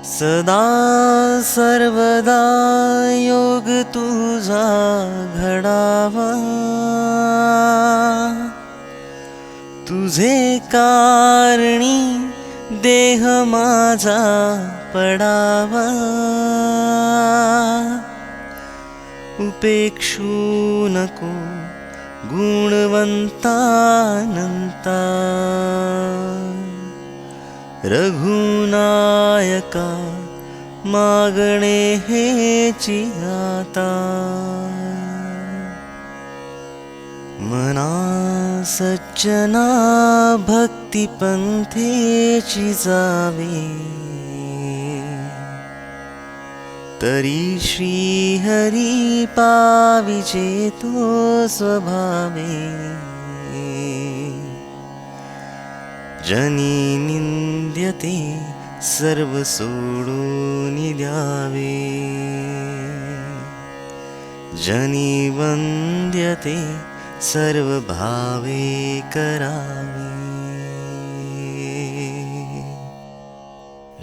सदा सर्वदा योग तुझा घडावा, तुझे कारणी देह माझा पडावा, उपेक्षू नको गुणवंतानंता, रघुनायका मागणे हेची आता, मना सज्जना भक्ती पंथेची जावे, तरी श्री हरी पाविजे तो स्वभावे, जनी निंद्यते सर्व सोडून द्यावे, जनी वंद्यते सर्व भावे करावे।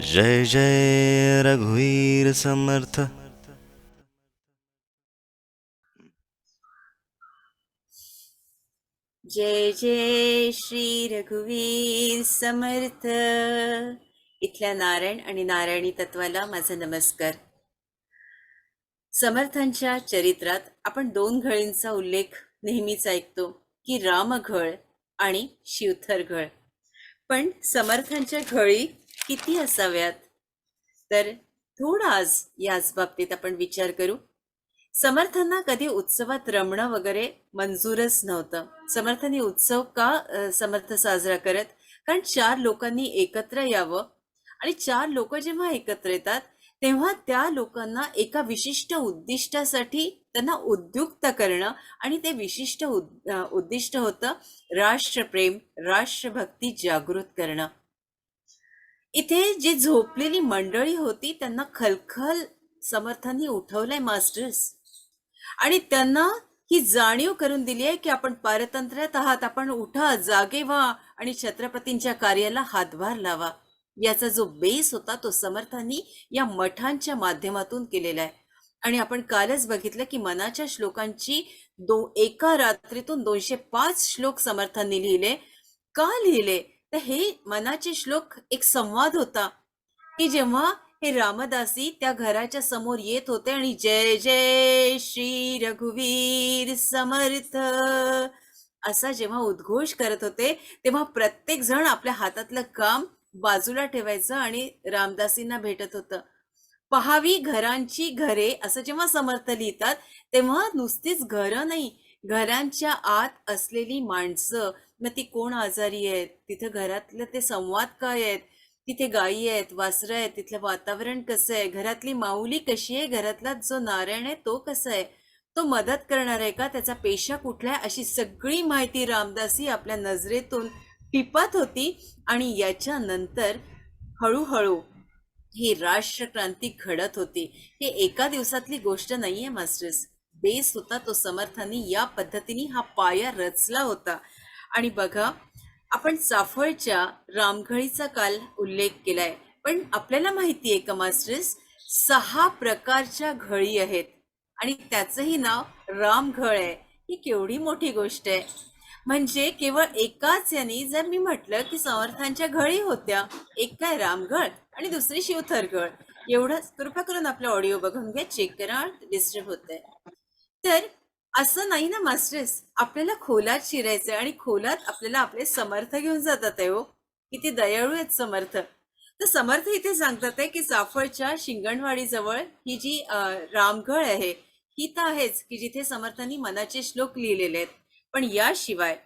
जय जय रघुवीर समर्थ। जय जय श्री रघुवीर समर्थ। इथल्या नारायण आणि नारायणी तत्वाला माझा नमस्कार। समर्थांच्या चरित्रात आपण दोन घळींचा उल्लेख नेहमीच ऐकतो की रामघळ आणि शिवथर घळ, पण समर्थांच्या घळी किती असाव्यात, तर थोडा आज याच बाबतीत आपण विचार करू। समर्थांना कधी उत्सवात रमणं वगैरे मंजूरच नव्हतं। समर्थांनी उत्सव का समर्थ साजरा करत, कारण चार लोकांनी एकत्र यावं, आणि चार लोक जेव्हा एकत्र येतात तेव्हा त्या लोकांना एका विशिष्ट उद्दिष्टासाठी त्यांना उद्युक्त करणं, आणि ते विशिष्ट उद्दिष्ट होतं राष्ट्रप्रेम, राष्ट्रभक्ती जागृत करणं। इथे जी झोपलेली मंडळी होती त्यांना खलखल समर्थांनी उठवलंय मास्टर्स, आणि त्यांना ही जाणीव करून दिली आहे की आपण पारतंत्र्यात आहात, आपण उठा, जागे व्हा आणि छत्रपतींच्या कार्याला हातभार लावा। याचा जो बेस होता तो समर्थांनी या मठांच्या माध्यमातून केलेला आहे। आणि आपण कालच बघितलं की मनाच्या श्लोकांची एका रात्रीतून 205 श्लोक समर्थांनी लिहिले। का लिहिले, तर हे मनाचे श्लोक एक संवाद होता की जेव्हा हे रामदासी त्या घराच्या समोर येत होते आणि जय जय श्री रघुवीर समर्थ असा जेव्हा उद्घोष करत होते, तेव्हा प्रत्येक जण आपल्या हातातलं काम बाजूला ठेवायचं आणि रामदासींना भेटत होतं। पहावी घरांची घरे असं जेव्हा समर्थ लिहितात, तेव्हा नुसतीच घरं नाही, घरांच्या आत असलेली माणसं, मग ती कोण आजारी आहेत, तिथे घरातलं ते संवाद काय आहेत, तिथे गायी आहेत, वासरं आहेत, तिथलं वातावरण कसं आहे, घरातली माऊली कशी आहे, घरातला जो नारायण आहे तो कसा आहे, तो मदत करणार आहे का, त्याचा पेशा कुठला आहे, अशी सगळी माहिती रामदासी आपल्या नजरेतून टिपत होती। आणि याच्यानंतर हळूहळू ही राष्ट्रक्रांती घडत होती। हे एका दिवसातली गोष्ट नाहीये मास्टर्स, बेस होता तो समर्थांनी या पद्धतीने हा पाया रचला होता। आणि बघा, आपण चाफळच्या रामघळीचा काल उल्लेख केलाय, पण आपल्याला माहिती आहे का मास्टर्स, 6 प्रकारच्या घळी आहेत आणि त्याचंही नाव रामघळ आहे। ही केवढी मोठी गोष्ट आहे। म्हणजे केवळ एकाच यांनी जर मी म्हटलं की समर्थांच्या घळी होत्या, एक काय रामघळ आणि दुसरी शिवथरघळ, एवढंच, कृपा करून आपला ऑडिओ बघून घ्या, चेक करा, डिस्टर्ब होत आहे तर। असं नाही ना मास्टर्स, आपल्याला खोलात शिरायचंय आणि खोलात आपल्याला आपले समर्थ घेऊन जातात आहे हो। किती दयाळू आहेत समर्थ। तर समर्थ इथे सांगतात आहे की चाफळच्या शिंगणवाडी जवळ ही जी रामघळ आहे, ही तर आहेच की जिथे समर्थांनी मनाचे श्लोक लिहिलेले आहेत, पण याशिवाय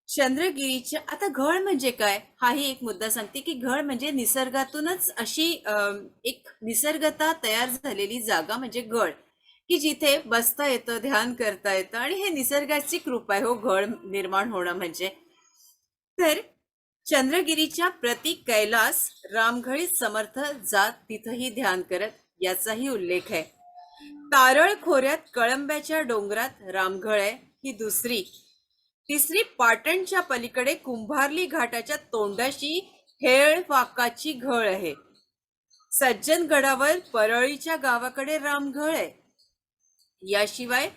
चंद्रगिरीच्या, आता घळ म्हणजे काय, हाही एक मुद्दा सांगते की घळ म्हणजे निसर्गातूनच अशी एक निसर्गता तयार झालेली जागा म्हणजे घळ, की जिथे बसता येतं, ध्यान करता येतं, आणि हे निसर्गाची कृपा आहे हो घळ निर्माण होणं म्हणजे। तर चंद्रगिरीच्या प्रतीक कैलास रामघळीत समर्थ जात तिथंही ध्यान करत, याचाही उल्लेख आहे। तारळ खोऱ्यात कळंब्याच्या डोंगरात रामघळ आहे, ही दुसरी। तिसरी पाटणच्या पलीकडे कुंभारली घाटाच्या तोंडाशी हेळवाकाची घळ आहे। सज्जनगडावर परळीच्या गावाकडे रामघळ आहे. याशिवाय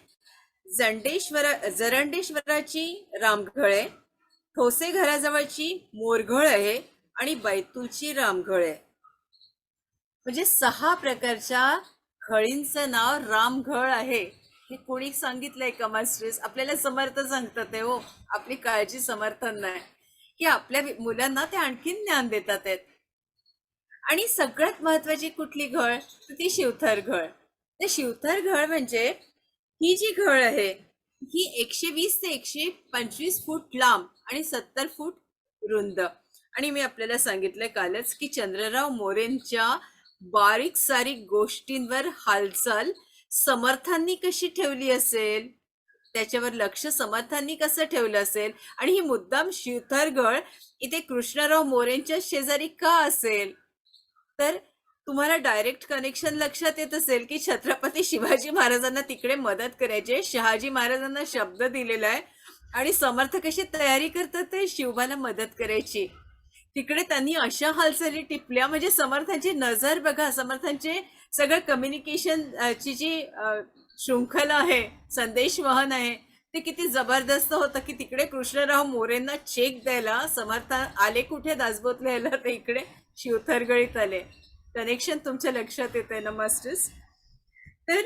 जरंडेश्वराची रामघळ आहे, ठोसे घराजवळची मोरघळ आहे आणि बैतूलची रामघळ आहे. म्हणजे 6 प्रकारच्या घळींचं नाव रामघळ आहे. हे कोणी सांगितलंय का मास्टर्स? आपल्याला समर्थ सांगतात आहे हो. आपली काळजी समर्थांना आहे की आपल्या मुलांना ते आणखीन ज्ञान देतात आहेत. आणि सगळ्यात महत्वाची कुठली घळ, तर ती शिवथर घळ. ते शिवथर घळ म्हणजे ही जी घळ आहे ही 120 ते 125 फूट लांब आणि 70 फूट रुंद. आणि मी आपल्याला सांगितलं कालच की चंद्रराव मोरेंच्या बारीक सारीक गोष्टींवर हालचाल समर्थांनी कशी ठेवली असेल, त्याच्यावर लक्ष समर्थांनी कसं ठेवलं असेल, आणि ही मुद्दाम शिवथर घळ इथे कृष्णराव मोरेंच्या शेजारी का असेल, तर तुम्हाला डायरेक्ट कनेक्शन लक्षात येत असेल की छत्रपती शिवाजी महाराजांना तिकडे मदत करायची, शहाजी महाराजांना शब्द दिलेला आहे आणि समर्थ कशी तयारी करतात ते शिवबाला मदत करायची. तिकडे त्यांनी अशा हालचाली टिपल्या, म्हणजे समर्थांची नजर बघा, समर्थांचे सगळं कम्युनिकेशन ची जी शृंखला आहे, संदेश वहन आहे, ते किती जबरदस्त होतं की तिकडे कृष्णराव मोरेंना चेक द्यायला समर्थ आले कुठे दासबोतले यायला, ते इकडे शिवथरगळीत आले. कनेक्शन तुमच्या लक्षात येत आहे ना मास्टर्स? तर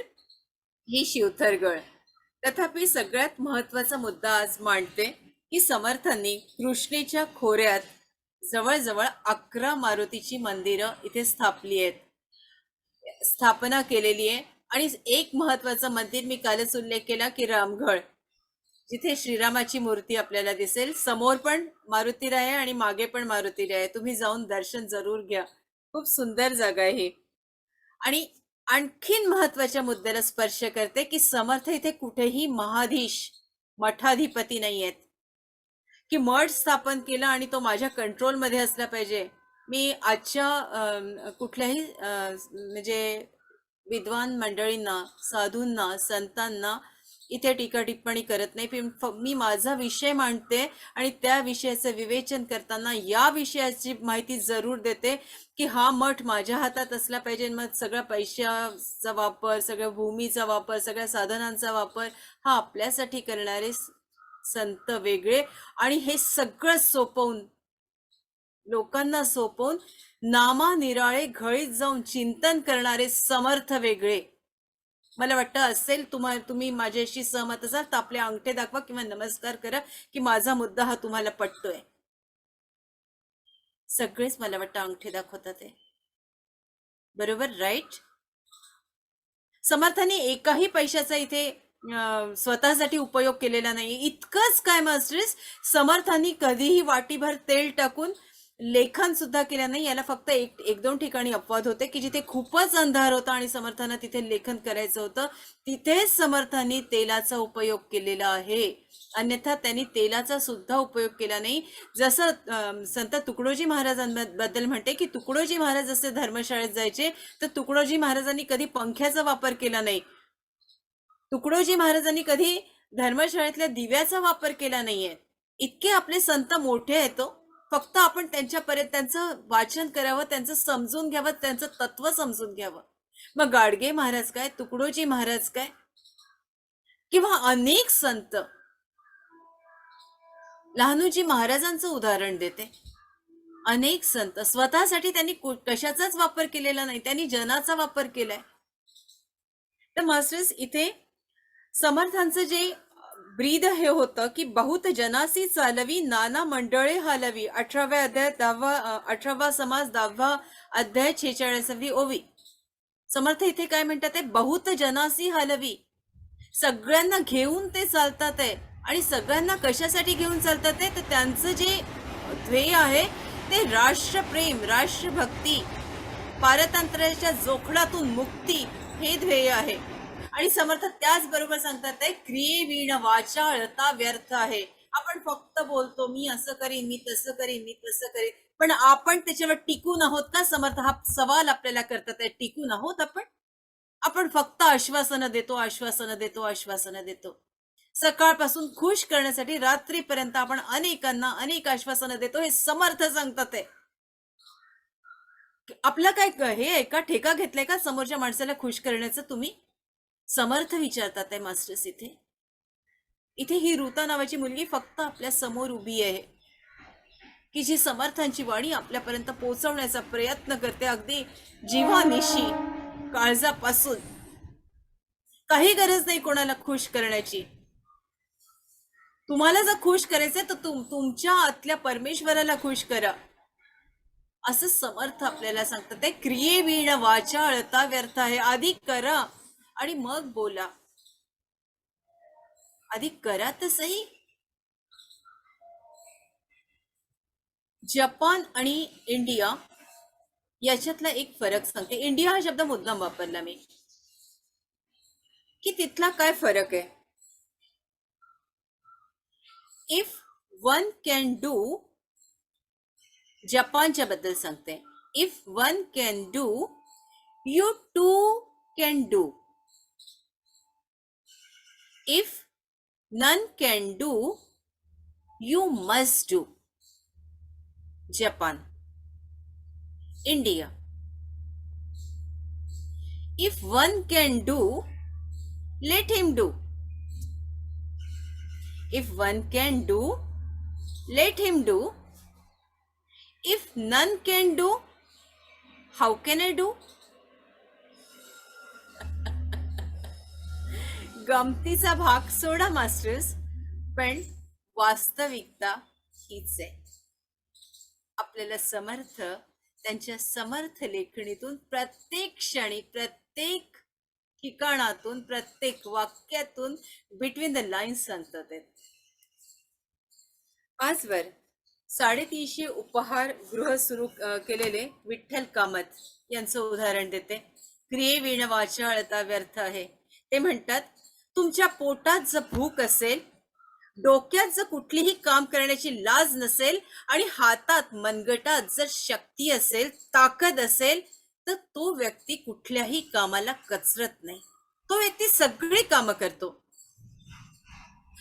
ही शिवथरगळ. तथापि सगळ्यात महत्वाचा मुद्दा आज मांडते की समर्थांनी कृष्णेच्या खोऱ्यात जवळजवळ 11 मारुतीची मंदिरं इथे स्थापना केलेली आहे. आणि एक महत्वाचं मंदिर मी कालच उल्लेख केला की रामघळ, जिथे श्रीरामाची मूर्ती आपल्याला दिसेल. समोर पण मारुतीराय आहे आणि मागे पण मारुतीराय आहे. तुम्ही जाऊन दर्शन जरूर घ्या. खूप सुंदर जागा आहे ही. आणि आणखीन महत्वाच्या मुद्द्याला स्पर्श करते की समर्थ इथे कुठेही मठाधिपती नाही आहेत की मठ स्थापन केला आणि तो माझ्या कंट्रोलमध्ये असला पाहिजे. मी आजच्या कुठल्याही म्हणजे विद्वान मंडळींना, साधूंना, संतांना इथे टीका टिप्पणी करत नाही. मी माझा विषय मांडते आणि त्या विषयाचं विवेचन करताना या विषयाची माहिती जरूर देते की हा मठ माझ्या हातात असला पाहिजे. मग सगळ्या पैशाचा वापर, सगळ्या भूमीचा वापर, सगळ्या साधनांचा वापर हा आपल्यासाठी करणारे संत वेगळे, आणि हे सगळं लोकांना सोपवून नामानिराळे घळीत जाऊन चिंतन करणारे समर्थ वेगळे. मला वाटतं असेल तुम्ही माझ्याशी सहमत असाल तर आपले अंगठे दाखवा किंवा नमस्कार करा की माझा मुद्दा हा तुम्हाला पटतोय. सगळेच मला वाटतं अंगठे दाखवतात आहे. बरोबर, राईट? समर्थांनी एकाही पैशाचा इथे स्वतःसाठी उपयोग केलेला नाही. इतकंच काय मास्टर्स, समर्थांनी कधीही वाटीभर तेल टाकून लेखन सुद्धा केलं नाही. याला फक्त एक दोन ठिकाणी अपवाद होते की जिथे खूपच अंधार होता आणि समर्थांना तिथे लेखन करायचं होतं, तिथेच समर्थांनी तेलाचा उपयोग केलेला आहे. अन्यथा त्यांनी तेलाचा सुद्धा उपयोग केला नाही. जसं संत तुकडोजी महाराजांबद्दल म्हणते की तुकडोजी महाराज जसे धर्मशाळेत जायचे तर तुकडोजी महाराजांनी कधी पंख्याचा वापर केला नाही. तुकडोजी महाराजांनी कधी धर्मशाळेतल्या दिव्याचा वापर केला नाहीये. इतके आपले संत मोठे आहेत. फक्त आपण त्यांच्यापर्यंत त्यांचं वाचन करावं, त्यांचं समजून घ्यावं, त्यांचं तत्व समजून घ्यावं. मग गाडगे महाराज काय, तुकडोजी महाराज काय, किंवा अनेक संत. लहानूजी महाराजांचं उदाहरण देते. अनेक संत स्वतःसाठी त्यांनी कशाचाच वापर केलेला नाही, त्यांनी जनाचा वापर केलाय. तर मास्टर्स इथे समर्थांचं जे ब्रीद हे होतं की बहुत जनासी चालवी नाना मंडळे हालवी. 18व्या अध्याय 18वा समाज 10वा अध्याय 46वी ओवी. समर्थ इथे काय म्हणतात आहे, बहुत जनासी हालवी. सगळ्यांना घेऊन ते चालतात आहे. आणि सगळ्यांना कशासाठी घेऊन चालतात आहे, तर त्यांचं जे ध्येय आहे ते राष्ट्रप्रेम, राष्ट्रभक्ती, पारतंत्र्याच्या जोखडातून मुक्ती हे ध्येय आहे. आणि समर्थ त्याचबरोबर सांगतात आहे, क्रिये विण वाचाळता व्यर्थ आहे. आपण फक्त बोलतो मी असं करीन, मी तसं करीन, मी तसं करीन, पण आपण त्याच्यावर टिकून आहोत का? समर्थ हा सवाल आपल्याला करतात आहे. टिकून आहोत आपण फक्त आश्वासनं देतो, आश्वासनं देतो, आश्वासनं देतो. सकाळपासून खुश करण्यासाठी रात्रीपर्यंत आपण अनेकांना अनेक आश्वासनं देतो. हे समर्थ सांगतात आहे आपलं काय हे आहे का, ठेका घेतलाय का समोरच्या माणसाला खुश करण्याचं तुम्ही? समर्थ विचारतात आहे मास्टर्स इथे. इथे ही ऋता नावाची मुलगी फक्त आपल्या समोर उभी आहे, की जी समर्थांची वाणी आपल्यापर्यंत पोहोचवण्याचा प्रयत्न करते, अगदी जीवानिशी, काळजापासून. काही गरज नाही कोणाला खुश करण्याची. तुम्हाला जर खुश करायचंय तर तुमच्या आतल्या परमेश्वराला खुश करा, असं समर्थ आपल्याला सांगतात. ते क्रियेविण वाचा अळता व्यर्थ आहे. आधी करा आणि मग बोला. आधी करा तर सही. जपान आणि इंडिया याच्यातला एक फरक सांगते. इंडिया हा शब्द मुद्दाम वापरला मी, की तिथला काय फरक आहे. इफ वन कॅन डू, जपानच्या बद्दल सांगते. If one can do, you too can do. If none can do, you must do. Japan. India. If one can do, let him do. If one can do, let him do. If none can do, how can I do? गमतीचा भाग सोडा masters, पण वास्तविकता हीच आहे. आपल्याला समर्थ त्यांच्या समर्थ लेखणीतून प्रत्येक क्षणी, प्रत्येक ठिकाणातून, प्रत्येक वाक्यातून बिटवीन द लाईन्स सांगतात. आजवर 350 उपहार गृह सुरू केलेले विठ्ठल कामत यांचं उदाहरण देते. क्रियेविण वाचा अळता व्यर्थ आहे. ते म्हणतात, तुमच्या पोटात जर भूक असेल, डोक्यात जर कुठलीही काम करण्याची लाज नसेल आणि हातात मनगटात जर शक्ती असेल, ताकद असेल, तर तो व्यक्ती कुठल्याही कामाला कचरत नाही. तो व्यक्ती सगळी कामं करतो.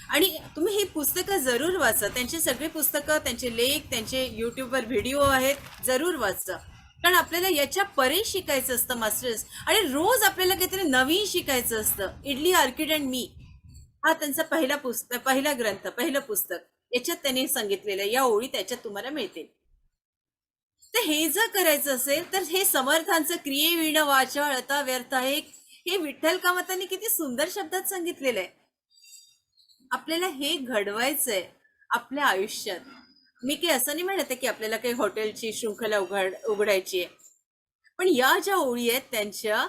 आणि तुम्ही ही पुस्तकं जरूर वाचा. त्यांची सगळी पुस्तकं, त्यांचे लेख, त्यांचे युट्यूबवर व्हिडिओ आहेत, जरूर वाचा. कारण आपल्याला याच्या परे शिकायचं असतं मास्टर्स, आणि रोज आपल्याला काहीतरी नवीन शिकायचं असतं. इडली, ऑर्किड अँड मी हा त्यांचा पहिला ग्रंथ, पहिलं पुस्तक. याच्यात त्यांनी सांगितलेलं, या ओळी त्याच्यात तुम्हाला मिळतील. तर हे जर करायचं असेल तर हे समर्थांचं क्रियेविण वाचा अळता व्यर्थ आहे, हे विठ्ठल कामतांनी किती सुंदर शब्दात सांगितलेलं आहे. आपल्याला हे घडवायचंय आपल्या आयुष्यात. मी काही असं नाही म्हणत आहे की आपल्याला काही हॉटेलची शृंखला उघडायची आहे, पण या ज्या ओळी आहेत त्यांच्या,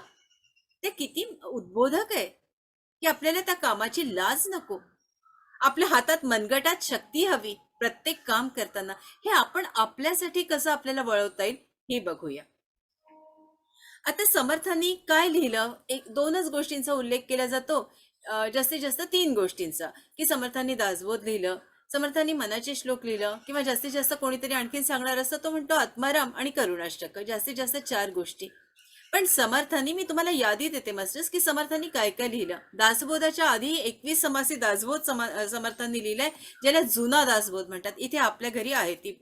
त्या किती उद्बोधक आहे, की आपल्याला त्या कामाची लाज नको. आपल्या हातात मनगटात शक्ती हवी प्रत्येक काम करताना. हे आपण आपल्यासाठी कसं आपल्याला वळवता येईल हे बघूया. आता समर्थांनी काय लिहिलं, दोनच गोष्टींचा उल्लेख केला जातो, जास्तीत जास्त 3 गोष्टींचा, की समर्थांनी दासबोध लिहिलं, समर्थांनी मनाचे श्लोक लिहिलं, किंवा जास्तीत जास्त कोणीतरी आणखीन सांगणार असतं तो म्हणतो आत्माराम आणि करुणाष्टक. जास्तीत जास्त 4 गोष्टी. पण समर्थांनी, मी तुम्हाला यादी देते मास्टर्स, की समर्थांनी काय काय लिहिलं. दासबोधाच्या आधी 21 समासी दासबोध समर्थांनी लिहिलंय, ज्याला जुना दासबोध म्हणतात. इथे आपल्या घरी आहे ती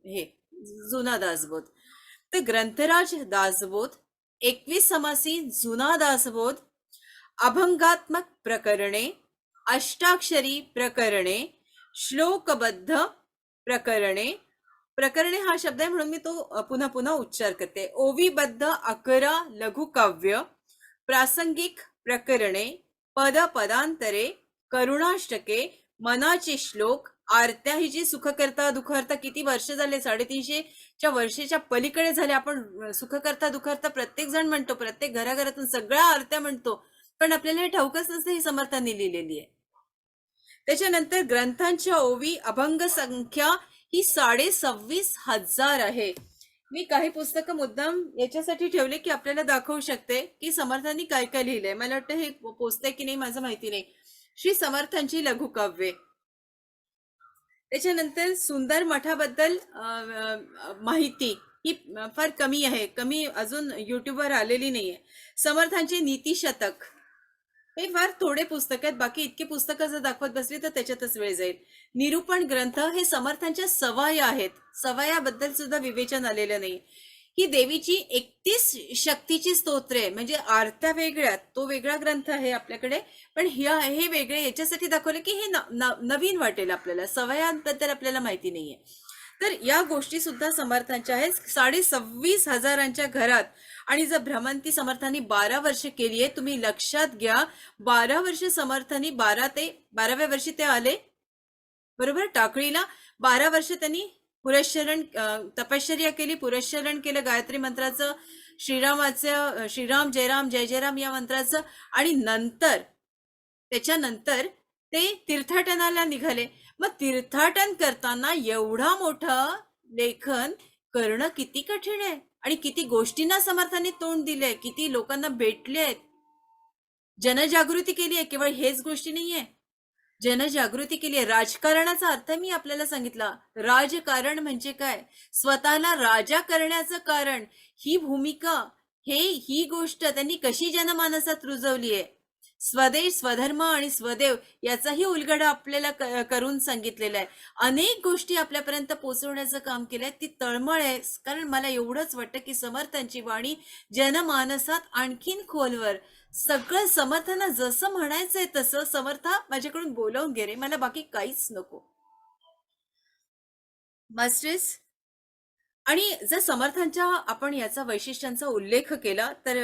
हे जुना दासबोध. तर ग्रंथराज दासबोध, 21 समासी जुना दासबोध, अभंगात्मक प्रकरणे, अष्टाक्षरी प्रकरणे, श्लोकबद्ध प्रकरणे. प्रकरणे हा शब्द आहे म्हणून मी तो पुन्हा पुन्हा उच्चार करते. ओवीबद्ध 11 लघुकाव्य, प्रासंगिक प्रकरणे, पदांतरे, करुणाष्टके, मनाचे श्लोक, आरत्या. ही जी सुखकर्ता दुःखहर्ता, किती वर्ष झाले, 350च्या वर्षाच्या पलीकडे झाले. आपण सुखकर्ता दुःखहर्ता प्रत्येक जण म्हणतो, प्रत्येक घराघरातून सगळ्या आरत्या म्हणतो, पण आपल्याला हे ठाऊकच नसते ही समर्थांनी लिहिलेली आहे. त्याच्यानंतर ग्रंथांच्या ओवी, अभंग संख्या ही 26,500 आहे. मी काही पुस्तकं मुद्दाम याच्यासाठी ठेवले की आपल्याला दाखवू शकते की समर्थांनी काय काय लिहिलंय. मला वाटतं हे पोचतंय की नाही माझं माहिती नाही. श्री समर्थांची लघुकाव्ये. त्याच्यानंतर सुंदर मठाबद्दल माहिती ही फार कमी आहे, कमी अजून युट्यूबवर आलेली नाहीये. समर्थांचे नीतिशतक हे फार थोडे पुस्तक आहेत. बाकी इतकी पुस्तकं जर दाखवत बसली तर त्याच्यातच वेळ जाईल. निरूपण ग्रंथ हे समर्थांच्या सवाया आहेत. सवायाबद्दल सुद्धा विवेचन आलेलं नाही. ही देवीची 31 शक्तीची स्तोत्रे, म्हणजे आरत्या वेगळ्या, तो वेगळा ग्रंथ आहे आपल्याकडे, पण हे वेगळे याच्यासाठी दाखवले की हे नवीन वाटेल आपल्याला, सवयांबद्दल आपल्याला माहिती नाहीये. तर या गोष्टी सुद्धा समर्थांच्या आहेत. 26,500 घरात. आणि जर भ्रमंती समर्थांनी 12 वर्ष केली आहे, तुम्ही लक्षात घ्या, 12 वर्ष समर्थांनी 12व्या वर्षी ते आले बरोबर टाकळीला. 12 वर्ष त्यांनी पुरश्चरण तपश्चर्या केली, पुरश्चरण केलं गायत्री मंत्राचं, श्रीरामाचं, श्रीराम जय राम जय जय राम या मंत्राचं, आणि त्याच्यानंतर ते तीर्थाटनाला निघाले. मग तीर्थाटन करताना एवढा मोठं लेखन करणं किती कठीण आहे, आणि किती गोष्टींना समर्थांनी तोंड दिलंय, किती लोकांना भेटले आहेत, जनजागृती केली आहे. केवळ हेच गोष्टी नाहीये, जनजागृती केली आहे. राजकारणाचा अर्थ मी आपल्याला सांगितला. राजकारण म्हणजे काय? स्वतःला राजा करण्याचं कारण, ही भूमिका, ही गोष्ट त्यांनी कशी जनमानसात रुजवली आहे. स्वदेश, स्वधर्म आणि स्वदेव याचाही उलगडा आपल्याला करून सांगितलेला आहे. अनेक गोष्टी आपल्यापर्यंत पोहोचवण्याचं काम केलंय. ती तळमळ आहे. कारण मला एवढंच वाटतं की समर्थांची वाणी जनमानसात आणखीन खोलवर, सगळं समर्थांना जसं म्हणायचंय तसं, समर्था माझ्याकडून बोलवून घे रे, मला बाकी काहीच नको. मास्टर्स, आणि जर समर्थांच्या आपण याचा वैशिष्ट्यांचा उल्लेख केला तर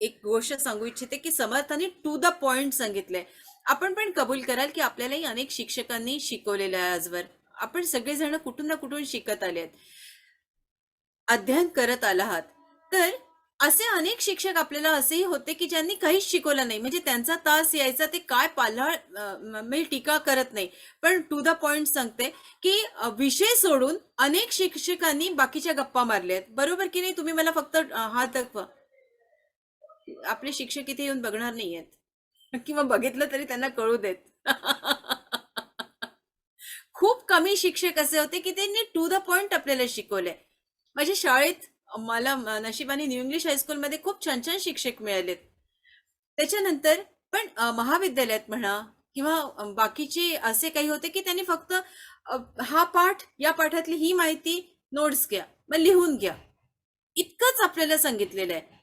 एक गोष्ट सांगू इच्छिते की समर्थांनी टू द पॉइंट सांगितलंय. आपण पण कबूल कराल की आपल्यालाही अनेक शिक्षकांनी शिकवलेलं आहे आजवर. आपण सगळेजण कुठून ना कुठून शिकत आले आहेत, अध्ययन करत आला आहात. तर असे अनेक शिक्षक आपल्याला असेही होते की ज्यांनी काहीच शिकवलं नाही, म्हणजे त्यांचा तास यायचा ते काय पाल्हाळ, मी टीका करत नाही, पण टू द पॉइंट सांगते की विषय सोडून अनेक शिक्षकांनी बाकीच्या गप्पा मारल्या आहेत. बरोबर की नाही? तुम्ही मला फक्त हात दाखवा. आपले शिक्षक इथे येऊन बघणार नाहीयेत, किंवा बघितलं तरी त्यांना कळू देत. खूप कमी शिक्षक असे होते की त्यांनी टू द पॉइंट आपल्याला शिकवले. माझ्या शाळेत मला नशिबाने न्यू इंग्लिश हायस्कूलमध्ये खूप छान छान शिक्षक मिळालेत. त्याच्यानंतर पण महाविद्यालयात म्हणा किंवा बाकीचे असे काही होते की त्यांनी फक्त हा पाठ, या पाठातली ही माहिती नोट्स घ्या, मग लिहून घ्या, इतकंच आपल्याला सांगितलेलं आहे.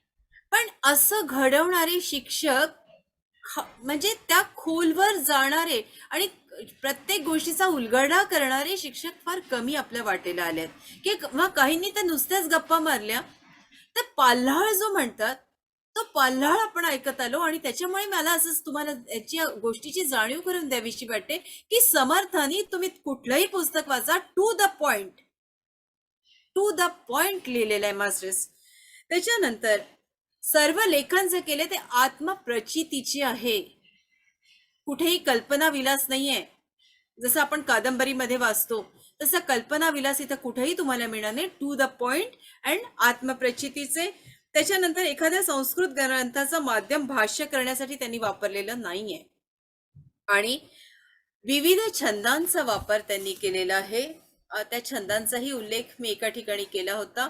पण असं घडवणारे शिक्षक, म्हणजे त्या खोलवर जाणारे आणि प्रत्येक गोष्टीचा उलगडा करणारे शिक्षक फार कमी आपल्या वाटेला आले आहेत. की मग काहींनी तर नुसत्याच गप्पा मारल्या. तर पाल्हाळ जो म्हणतात तो पाल्हाळ आपण ऐकत आलो, आणि त्याच्यामुळे मला असंच तुम्हाला याच्या गोष्टीची जाणीव करून द्यावीशी वाटते की समर्थांनी, तुम्ही कुठलंही पुस्तक वाचा, टू द पॉइंट लिहिलेलं आहे मास्टर्स. त्याच्यानंतर सर्व लेखन जे केले ते आत्मप्रचितीचे आहे, कुठेही कल्पना विलास नाहीये. जसं आपण कादंबरीमध्ये वाचतो तसं कल्पना विलास इथं कुठेही तुम्हाला मिळणार नाही. टू द पॉइंट अँड आत्मप्रचितीचे. त्याच्यानंतर एखाद्या संस्कृत ग्रंथाचं माध्यम भाष्य करण्यासाठी त्यांनी वापरलेलं नाहीये, आणि विविध छंदांचा वापर त्यांनी केलेला आहे. त्या छंदांचाही उल्लेख मी एका ठिकाणी केला होता.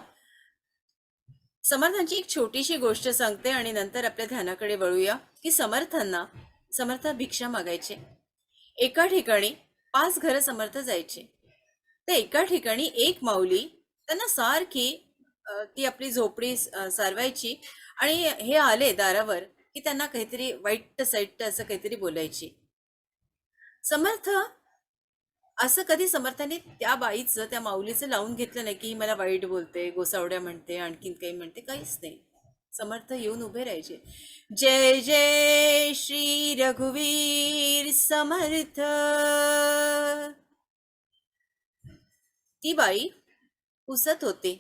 समर्थांची एक छोटीशी गोष्ट सांगते आणि नंतर आपल्या ध्यानाकडे वळूया की समर्थ भिक्षा मागायचे. एका ठिकाणी 5 घरं समर्थ जायचे. तर एका ठिकाणी एक माऊली त्यांना सारखी ती आपली झोपडी सारवायची, आणि हे आले दारावर की त्यांना काहीतरी वाईट साईट असं काहीतरी बोलायची. समर्थ, असं कधी समर्थाने त्या बाईचं, त्या माऊलीचं लावून घेतलं नाही की मला वाईट बोलते, गोसावड्या म्हणते, आणखीन काही म्हणते, काहीच नाही. समर्थ येऊन उभे राहायचे. जय जय श्री रघुवीर समर्थ. ती बाई पुसत होती.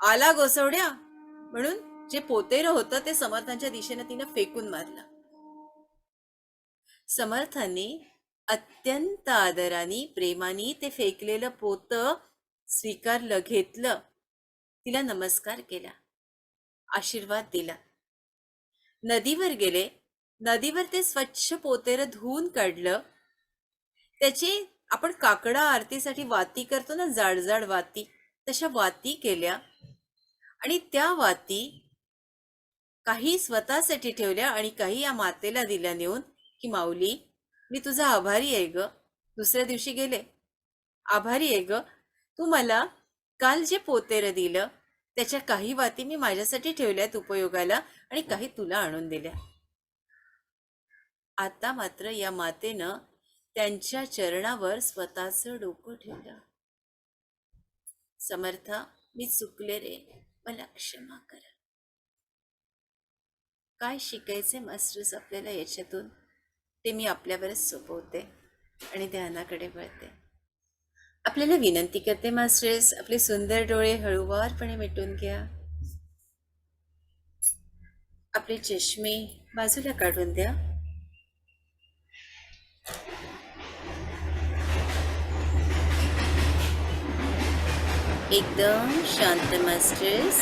आला गोसावड्या म्हणून जे पोतेर होतं ते समर्थांच्या दिशेने तिनं फेकून मारलं. समर्थांनी अत्यंत आदराने, प्रेमाने ते फेकलेलं पोतं स्वीकारलं, घेतलं, तिला नमस्कार केला, आशीर्वाद दिला. नदीवर गेले. नदीवर ते स्वच्छ पोतेर धुवून काढलं. त्याची आपण काकडा आरतीसाठी वाती करतो ना, जाड जाड वाती, तशा वाती केल्या, आणि त्या वाती काही स्वतःसाठी ठेवल्या आणि काही या मातेला दिल्या नेऊन की माऊली, मी तुझा आभारी आहे ग. दुसऱ्या दिवशी गेले, आभारी आहे ग, तू मला काल जे पोतेर दिलं त्याच्या काही वाती मी माझ्यासाठी ठेवल्यात उपयोगाला आणि काही तुला आणून दिल्या. आता मात्र या मातेनं त्यांच्या चरणावर स्वतःचं डोकं ठेवलं. समर्था, मी चुकले रे, मला क्षमा करा. काय शिकायचे मास्टर्स आपल्याला याच्यातून, ते मी आपल्यावरच सोपवते आणि ध्यानाकडे वळते. आपल्याला विनंती करते मास्टर्स, आपले सुंदर डोळे हळूवारपणे मिटून घ्या. आपले चष्मे बाजूला काढून द्या. एकदम शांत मास्टर्स.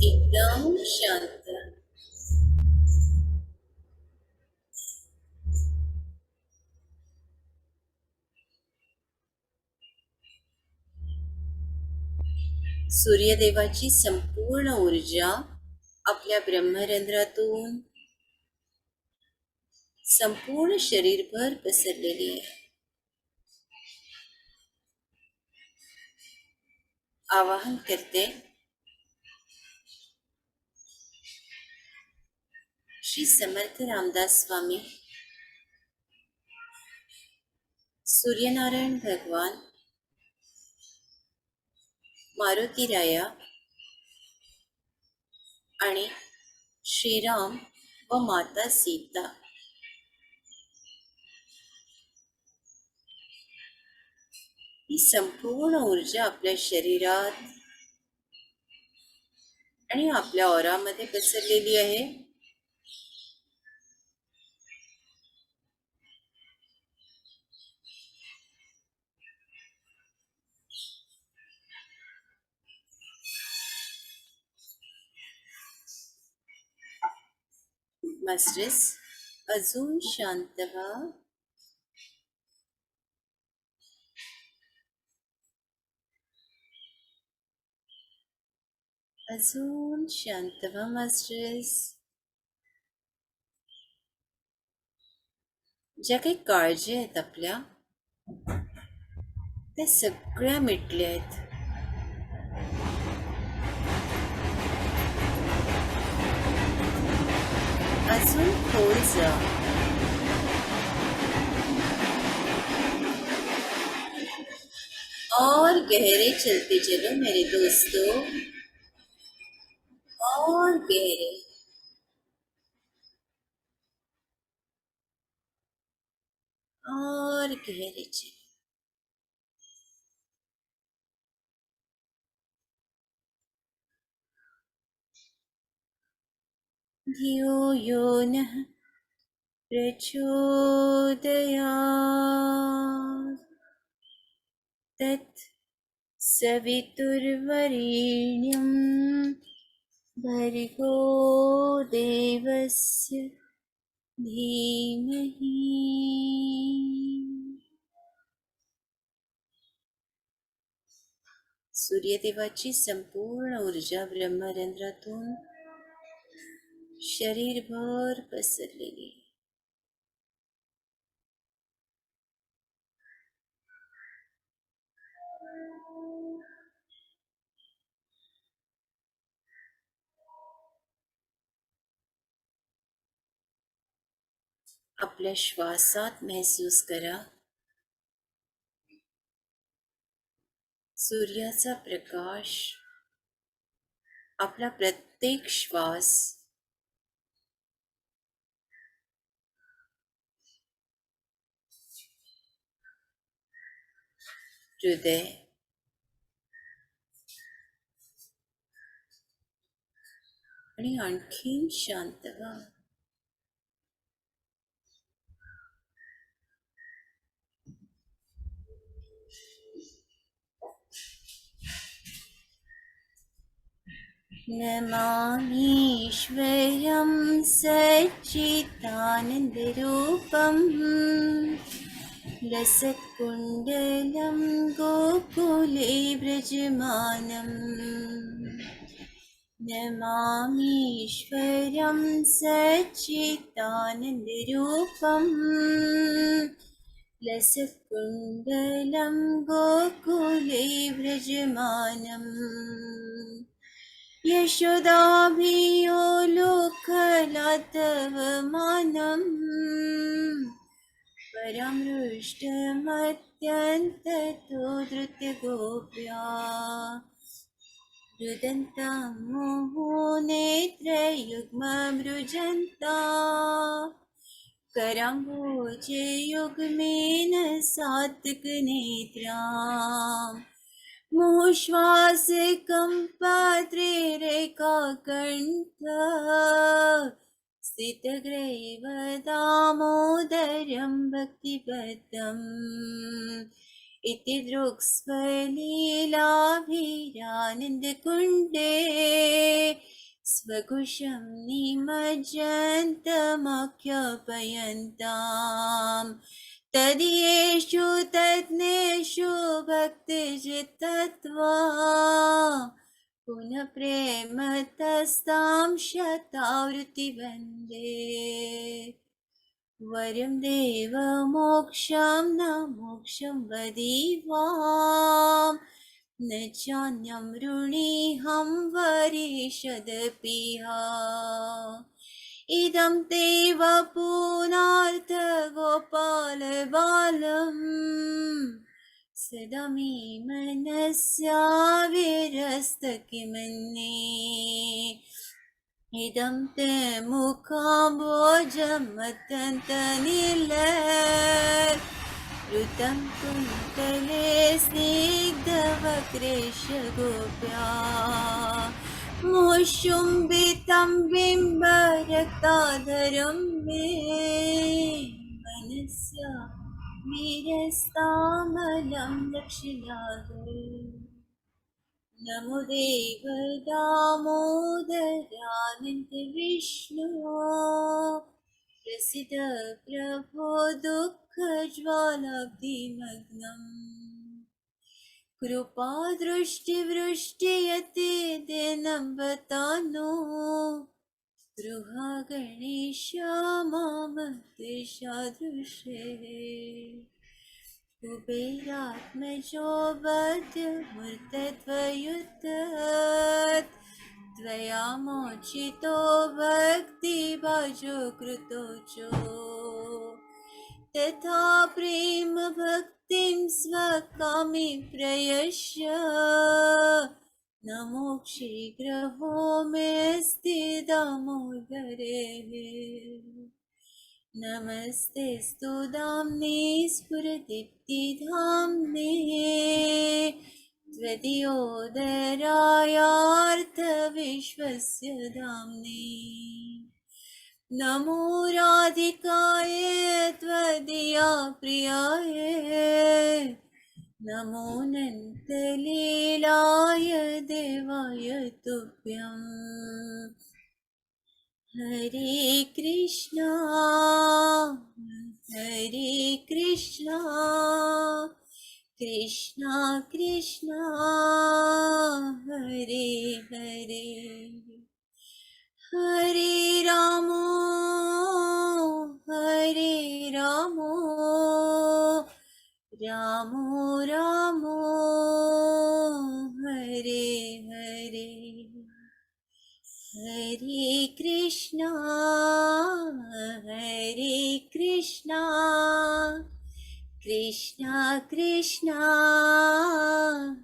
एकदम शांत. सूर्यदेवाची संपूर्ण ऊर्जा आपल्या ब्रह्मरंध्रातून संपूर्ण शरीरभर पसरलेली आहे. आवाहन करते, श्री समर्थ रामदास स्वामी, सूर्यनारायण भगवान, मारुती राया आणि श्रीराम व माता सीता ही संपूर्ण ऊर्जा आपल्या शरीरात आणि आपल्या ऑरामध्ये पसरलेली आहे. मास्टर्स, अजून शांत व्हा. अजून शांत व्हा मास्टर्स. ज्या काही काळजी आहेत आपल्या, त्या सगळ्या मिटल्या आहेत. अजून खोल जा. और गहरे चलते चलो मेरे दोस्तों, और गहरे. और गहरे चलो. धियो यो नः प्रचोदयात् तत् सवितुर्वरेण्यं भर्गो देवस्य धीमहि. सूर्यदेवाची संपूर्ण ऊर्जा ब्रह्मरंध्रातून शरीरभर पसरलेली. आपल्या श्वासात महसूस करा सूर्याचा प्रकाश आपला प्रत्येक श्वास हृदय आणि आणखीन शांत व्हा. नमामीश्वरं सच्चिदानन्दरूपं रसकुण्डलं गोकुले व्रजमानम् नमामीश्वरं सच्चिदानन्दरूपम् लसत्कुण्डलं गोकुले व्रजमानम् यशोदाभियो लोकलातवमानम् परमृष्टमत्यन्ततो धृतगोप्या रुदन्तं मुहुनेत्रयुग्ममृजन्ता कराम्बोजयुग्मेन सात्विकनेत्राम् मुश्वासकम्पात्रिरेकाकण्ठ स्थितग्रैव दामोदरं भक्तिपदम् इति दृक्स्वलीलाभिरानन्दकुण्डे स्वकुशं निमज्जन्तमख्यापयन्ताम् तदीयेषु तज्ञेषु भक्तिजित्तत्वा पुनः प्रेम तस्तां शतावृत्ति वन्दे वरं देव मोक्षं न मोक्षं वदीवां न चान्यं वृणीहं वरिषदपिहा इदं ते वपुनार्थ गोपालबालम् सदा मे मनस्याविरस्त किमन्ये इदं ते मुखाम्बोजमत्यन्तनिलृतं कुन्तले स्निग्धवक्रेशगोप्या मुशुम्बितं बिम्बरक्ताधरं मे मनस्या विरस्तामलं दक्षिणागे नमो देव दामोदरानन्द विष्णु प्रसीद प्रभो दुःखज्वालाब्धिमग्नम् कृपादृष्टिवृष्टियते दिनं बतानो गृहा गणेश मामतिशादृशे कुबेरात्मजो वद्यमूर्तद्वयुतत् त्वया मोचितो भक्तिभाजो कृतो च तथा प्रेम भक्तिं स्वकामी प्रयश्य नमो शीघ्रहो मेऽस्ति दामोदरे नमस्ते स्तु दाम्ने स्फुरदीप्तिधाम्ने त्वदीयोदरायार्थविश्वस्य धाम्ने नमो राधिकाय त्वदीया प्रियाय नमो नन्तलीलाय देवाय तुभ्यम् हरे कृष्णा कृष्णा कृष्णा हरे हरे हरे रामो रामो रामो हरे हरे हरे कृष्णा कृष्णा कृष्णा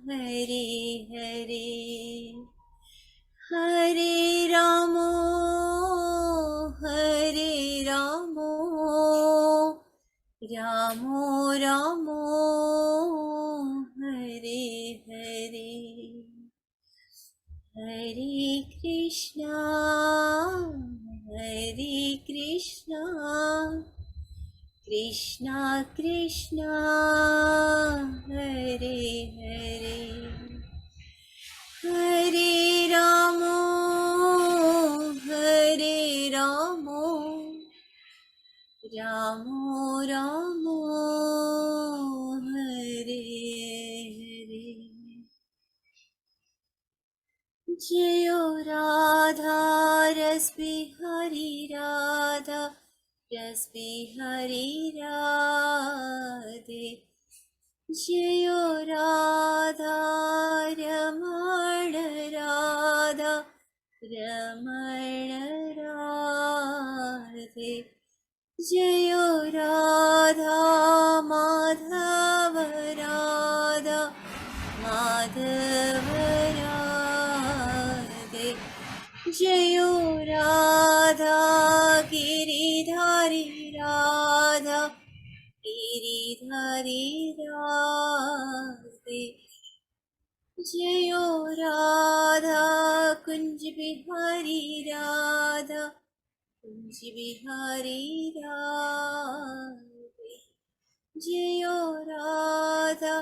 हरे हरे हरे रामो रामो रामो हरे हरे हरे कृष्णा कृष्णा कृष्णा हरे हरे हरे रामो रामो रामो हरे हरे जयो राधा रस बिहारी राधा रस बिहारी राधे जयो राधा रमण राधा रमण राधे जयो राधा माधव राधा माधव राधे जयो राधा गिरिधारी राधा गिरिधारी राधे जयो राधा कुंज बिहारी राधा कुंज बिहारी राधे जयो राधा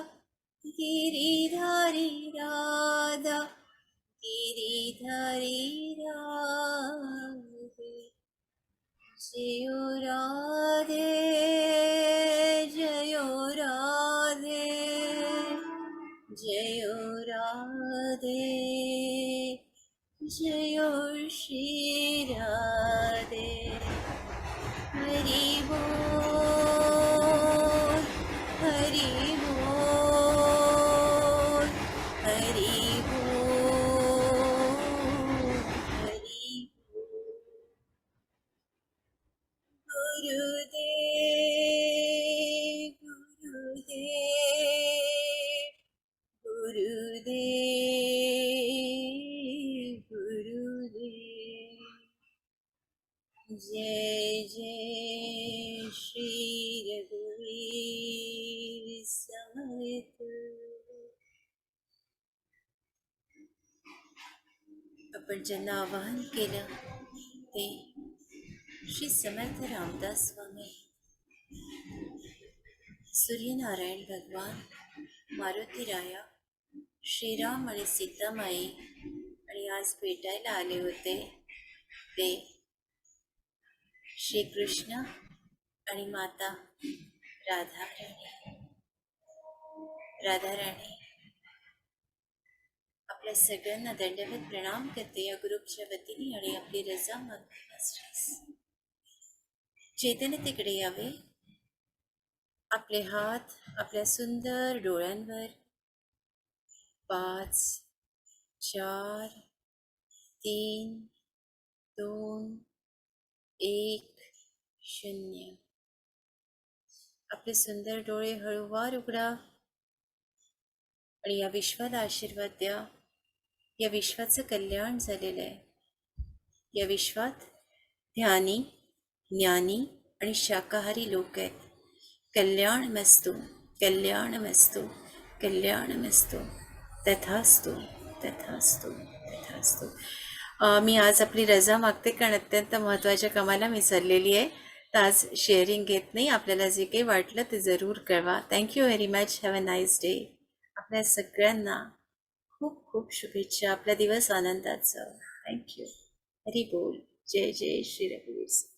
गिरिधारी राधा गिरिधारी राधे जयो राधे जयो राधे जयो राधे जयो श्री राधे हरि बोल हरि बोल हरि बोल हरि गुरुदेव गुरुदेव गुरुदेव गुरुदेव जय जय श्री रघुवीर समर्थ आपण ज्यांना आवाहन केलं ते श्री समर्थ रामदास स्वामी सूर्यनारायण भगवान मारुतीराया श्रीराम आणि सीतामाई आणि आज भेटायला आले होते ते श्रीकृष्ण आणि माता राधाराणी आपल्या सगळ्यांना दंडवत प्रणाम करते या ग्रुपच्या वतीने आणि आपली रजा मागते मास्टर्स. चैतन्य तिकडे यावे, आपले हात आपल्या सुंदर डोळ्यांवर 5 4 3 2 1 0. आपले सुंदर डोळे हळूवार उघडा आणि या विश्वाला आशीर्वाद द्या. या विश्वाचं कल्याण झालेलं आहे. या विश्वात ध्यानी ज्ञानी आणि शाकाहारी लोक आहेत. कल्याणमस्तु कल्याणमस्तु कल्याणमस्तु तथास्तु तथास्तु तथास्तु. मी आज आपली रजा मागते कारण अत्यंत महत्त्वाच्या कामाला मी चाललेली आहे. तर आज शेअरिंग घेत नाही. आपल्याला जे काही वाटलं ते जरूर कळवा. Thank you very much. Have a nice day. आपल्या सगळ्यांना खूप खूप शुभेच्छा. आपला दिवस आनंदात जाओ. थँक्यू. हरी बोल. जय जय श्री रघुवीर.